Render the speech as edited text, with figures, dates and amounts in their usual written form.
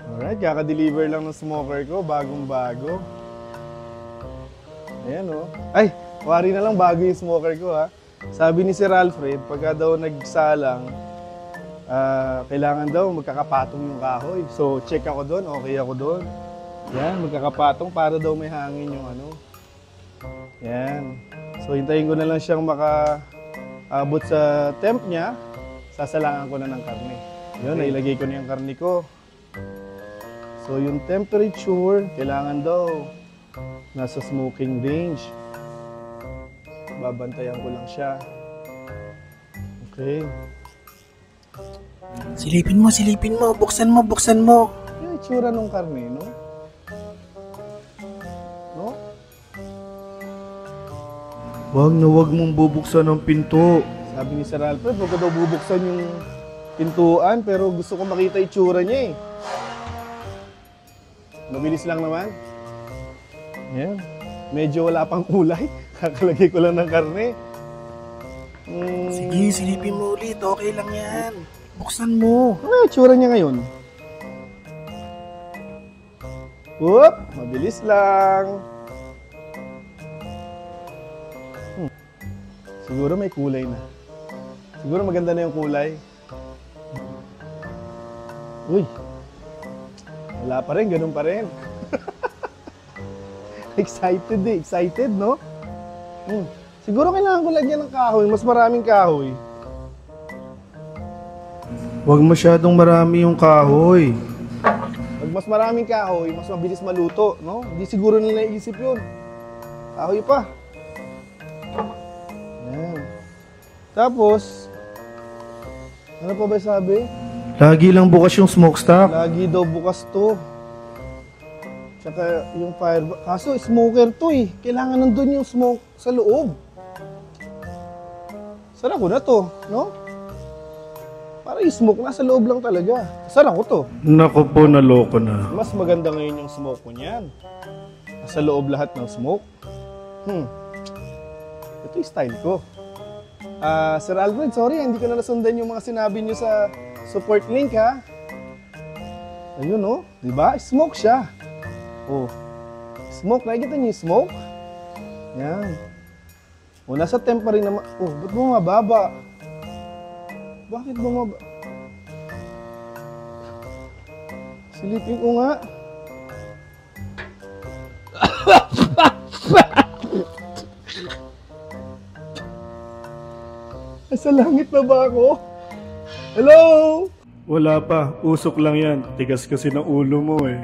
Alright, kaka-deliver lang ng smoker ko, bagong-bago. Ayan o. Ay, wari na lang bago yung smoker ko ha. Sabi ni Sir Alfred, pagka daw nagsalang, kailangan daw magkakapatong yung kahoy. So, check ako doon, okay ako doon. Yan, magkakapatong para daw may hangin yung ano. Yan. So, hintayin ko na lang siyang makaabot sa temp niya. Sasalangan ko na ng karne. Yun, nailagay ko na yung karne ko. So, yung temperature, kailangan daw nasa smoking range. Babantayan ko lang siya. Okay. Silipin mo. Buksan mo. Yung itsura ng karne, no? No? Wag na wag mong bubuksan ang pinto. Sabi ni Sir Alfred, huwag ko daw bubuksan yung pintuan, pero gusto ko makita itsura niya eh. Mabilis lang naman. Yan. Medyo wala pang kulay. Kakalagay ko lang ng karne. Sige, silipin mo ulit. Okay lang yan. Buksan mo. Ano yung itsura niya ngayon? Whoop! Mabilis lang. Siguro may kulay na. Siguro maganda na yung kulay. Uy! Wala pa rin, ganun pa rin. Excited, no? Siguro kailangan ko lagyan ng kahoy, mas maraming kahoy. Wag masyadong marami yung kahoy. Pag mas maraming kahoy, mas mabilis maluto, no? Hindi siguro nila naisip yun. Kahoy pa. Ayan. Tapos, ano pa ba sabi? Lagi lang bukas yung smokestack. Lagi daw bukas to. Tsaka yung fire... Kaso smoker to eh. Kailangan nandun yung smoke sa loob. Sara ko na to, no? Para i-smoke, nasa loob lang talaga. Sara ko to. Naku po, naloko na. Mas maganda ngayon yung smoke ko niyan. Nasa loob lahat ng smoke. Ito yung style ko. Sir Alfred, sorry, hindi ko na nasundan yung mga sinabi nyo sa support link ha. Ayun oh, di ba? Smoke siya. Oh. Smoke, nakikita niyo yung smoke? Yan. O, nasa temp pa rin naman. Oh, ba't bumababa? Bakit bumababa? Silipin ko nga. Nasa langit na ba ako? Hello? Wala pa, usok lang yan. Tigas kasi ng ulo mo eh.